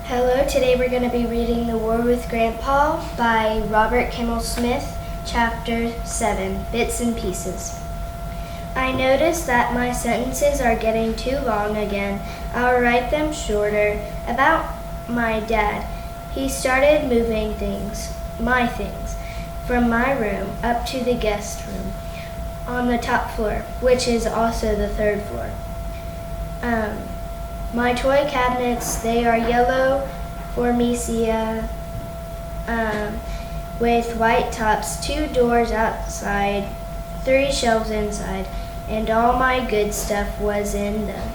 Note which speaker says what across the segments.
Speaker 1: Hello, today we're going to be reading The War with Grandpa by Robert Kimmel Smith, Chapter 7, Bits and Pieces. I notice that my sentences are getting too long again. I'll write them shorter. About my dad. He started moving my things, from my room up to the guest room on the top floor, which is also the third floor. My toy cabinets, they are yellow Formica with white tops, 2 doors outside, 3 shelves inside, and all my good stuff was in them.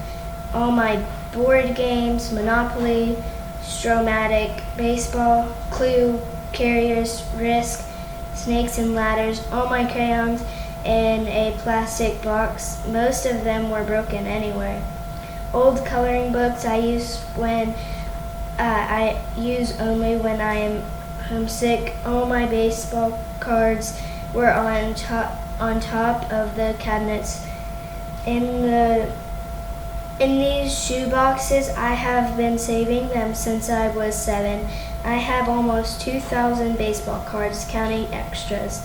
Speaker 1: All my board games, Monopoly, Stromatic, baseball, Clue, Carriers, Risk, Snakes and Ladders, all my crayons in a plastic box. Most of them were broken anyway. Old coloring books I use only when I am homesick. All my baseball cards were on top of the cabinets. In these shoe boxes, I have been saving them since I was 7. I have almost 2,000 baseball cards, counting extras.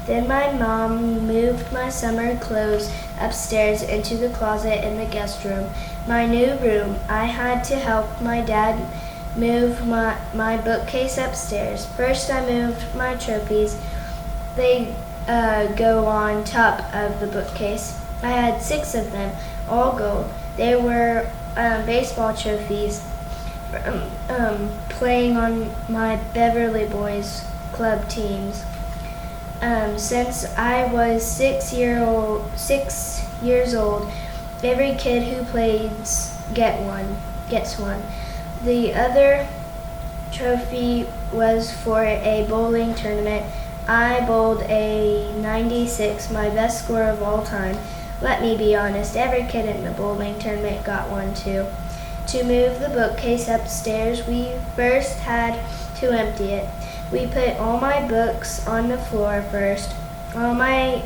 Speaker 1: Then my mom moved my summer clothes upstairs into the closet in the guest room, my new room. I had to help my dad move my bookcase upstairs. First I moved my trophies. They go on top of the bookcase. I had 6 of them, all gold. They were baseball trophies from playing on my Beverly Boys Club teams. Since I was 6 years old, every kid who plays gets one. The other trophy was for a bowling tournament. I bowled a 96, my best score of all time. Let me be honest, every kid in the bowling tournament got one too. To move the bookcase upstairs, we first had to empty it. We put all my books on the floor first, all my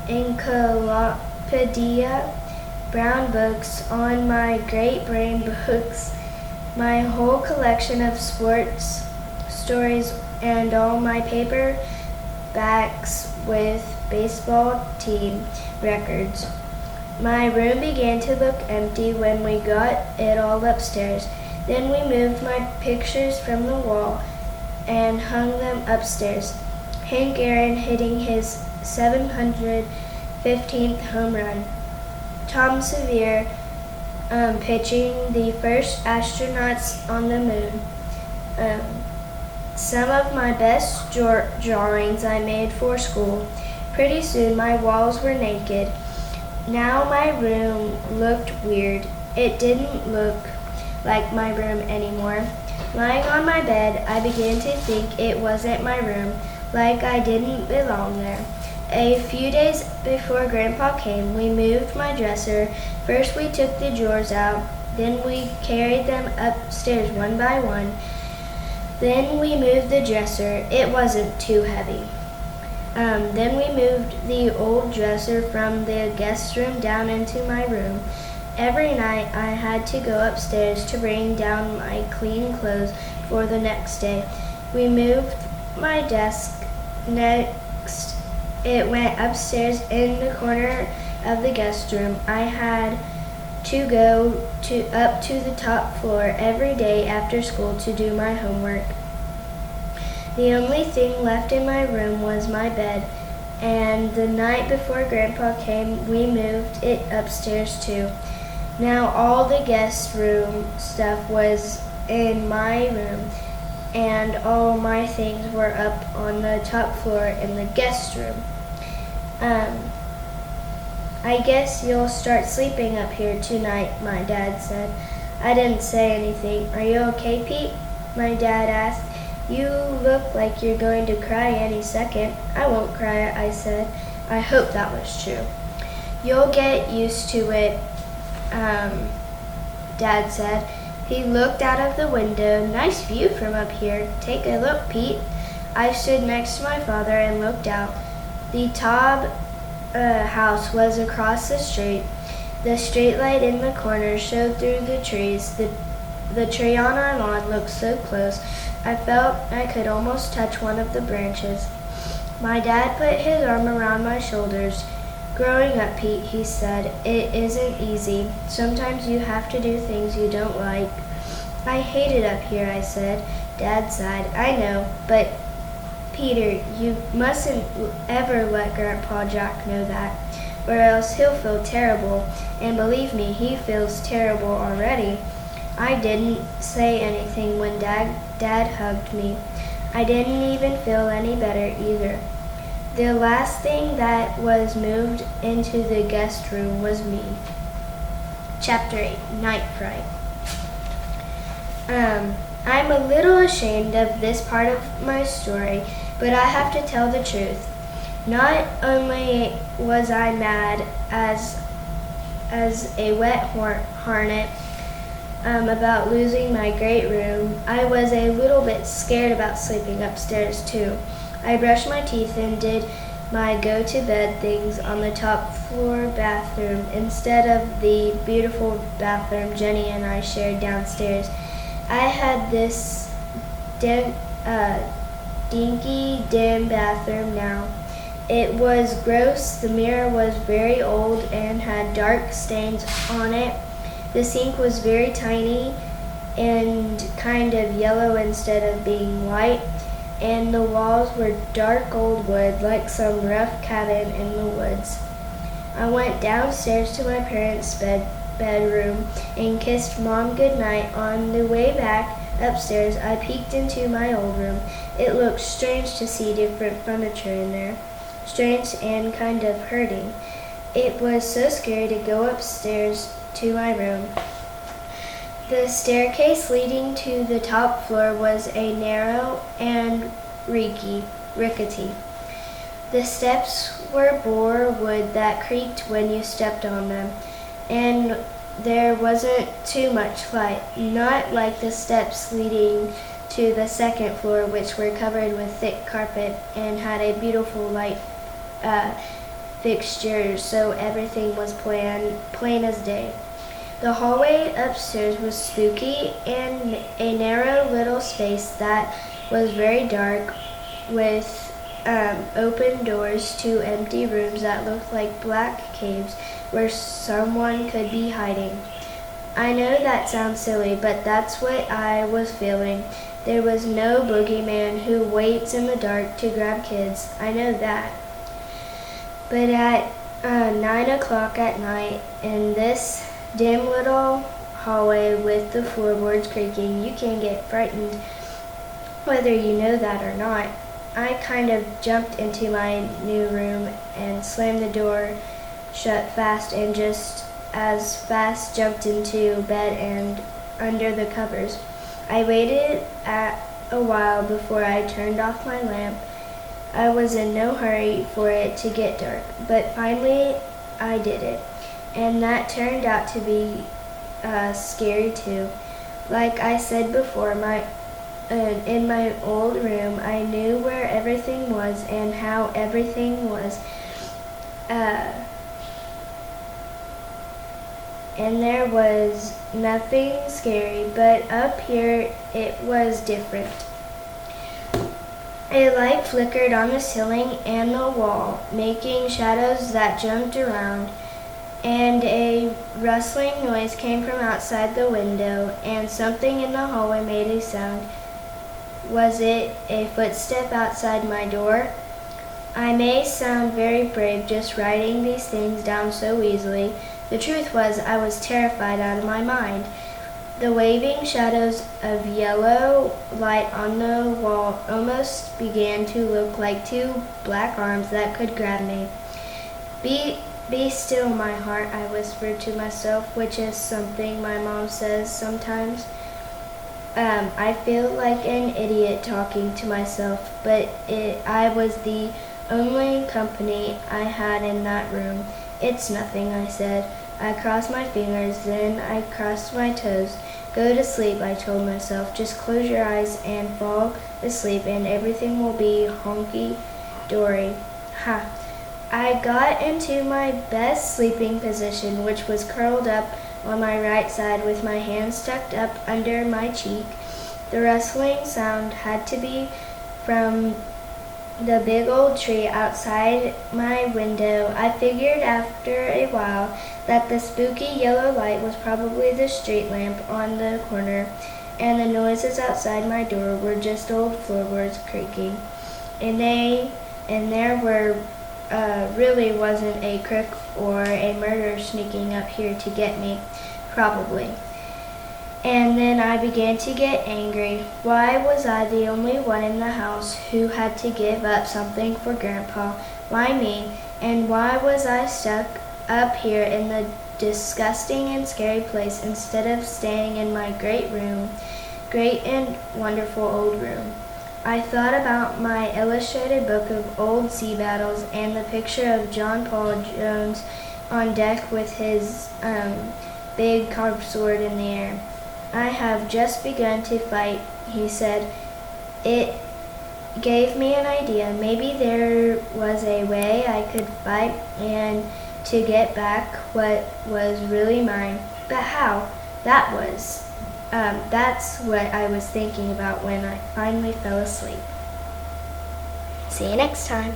Speaker 1: encyclopedia brown books, on my great brain books, my whole collection of sports stories, and all my paper backs with baseball team records. My room began to look empty when we got it all upstairs. Then we moved my pictures from the wall and hung them upstairs. Hank Aaron hitting his 715th home run. Tom Sevier pitching the first astronauts on the moon. Some of my best drawings I made for school. Pretty soon my walls were naked. Now my room looked weird. It didn't look like my room anymore. Lying on my bed, I began to think it wasn't my room, like I didn't belong there. A few days before Grandpa came, we moved my dresser. First we took the drawers out, then we carried them upstairs one by one. Then we moved the dresser. It wasn't too heavy. Then we moved the old dresser from the guest room down into my room. Every night I had to go upstairs to bring down my clean clothes for the next day. We moved my desk. Next, it went upstairs in the corner of the guest room. I had to go up to the top floor every day after school to do my homework. The only thing left in my room was my bed, and the night before Grandpa came, we moved it upstairs too. Now all the guest room stuff was in my room, and all my things were up on the top floor in the guest room. I guess you'll start sleeping up here tonight, my dad said. I didn't say anything. Are you okay, Pete? My dad asked. You look like you're going to cry any second. I won't cry, I said. I hope that was true. You'll get used to it, Dad said. He looked out of the window. Nice view from up here. Take a look, Pete. I stood next to my father and looked out. The Taub house was across the street. The street light in the corner showed through the trees. The tree on our lawn looked so close, I felt I could almost touch one of the branches. My dad put his arm around my shoulders. "Growing up, Pete," he said, "it isn't easy. Sometimes you have to do things you don't like." "I hate it up here," I said. Dad sighed. "I know, but Peter, you mustn't ever let Grandpa Jack know that, or else he'll feel terrible, and believe me, he feels terrible already." I didn't say anything when Dad hugged me. I didn't even feel any better either. The last thing that was moved into the guest room was me. Chapter 8, Night Fright. I'm a little ashamed of this part of my story, but I have to tell the truth. Not only was I mad as a wet hornet about losing my great room, I was a little bit scared about sleeping upstairs too. I brushed my teeth and did my go-to-bed things on the top floor bathroom instead of the beautiful bathroom Jenny and I shared downstairs. I had this dinky, dim bathroom now. It was gross. The mirror was very old and had dark stains on it. The sink was very tiny and kind of yellow instead of being white, and the walls were dark old wood like some rough cabin in the woods. I went downstairs to my parents' bedroom and kissed Mom goodnight. On the way back upstairs, I peeked into my old room. It looked strange to see different furniture in there. Strange and kind of hurting. It was so scary to go upstairs to my room. The staircase leading to the top floor was a narrow and rickety. The steps were boar wood that creaked when you stepped on them, and there wasn't too much light, not like the steps leading to the second floor, which were covered with thick carpet and had a beautiful light fixture, so everything was plain as day. The hallway upstairs was spooky and a narrow little space that was very dark, with open doors to empty rooms that looked like black caves where someone could be hiding. I know that sounds silly, but that's what I was feeling. There was no boogeyman who waits in the dark to grab kids. I know that. But at 9 o'clock at night, in this dim little hallway with the floorboards creaking, you can get frightened, whether you know that or not. I kind of jumped into my new room and slammed the door shut fast, and just as fast jumped into bed and under the covers. I waited a while before I turned off my lamp. I was in no hurry for it to get dark, but finally I did it, and that turned out to be scary too. Like I said before, in my old room, I knew where everything was and how everything was. And there was nothing scary, but up here it was different. A light flickered on the ceiling and the wall, making shadows that jumped around, and a rustling noise came from outside the window, and something in the hallway made a sound. Was it a footstep outside my door? I may sound very brave just writing these things down so easily. The truth was, I was terrified out of my mind. The waving shadows of yellow light on the wall almost began to look like two black arms that could grab me. Be still, my heart, I whispered to myself, which is something my mom says sometimes. I feel like an idiot talking to myself, but I was the only company I had in that room. It's nothing, I said. I crossed my fingers, then I crossed my toes. Go to sleep, I told myself. Just close your eyes and fall asleep, and everything will be honky-dory. Ha! I got into my best sleeping position, which was curled up on my right side with my hands tucked up under my cheek. The rustling sound had to be from the big old tree outside my window. I figured after a while that the spooky yellow light was probably the street lamp on the corner, and the noises outside my door were just old floorboards creaking. And there really wasn't a crook or a murderer sneaking up here to get me, probably. And then I began to get angry. Why was I the only one in the house who had to give up something for Grandpa? Why me? And why was I stuck up here in the disgusting and scary place instead of staying in my great and wonderful old room? I thought about my illustrated book of old sea battles and the picture of John Paul Jones on deck with his big carved sword in the air. I have just begun to fight, he said. It gave me an idea. Maybe there was a way I could fight and to get back what was really mine. But how? That's what I was thinking about when I finally fell asleep. See you next time.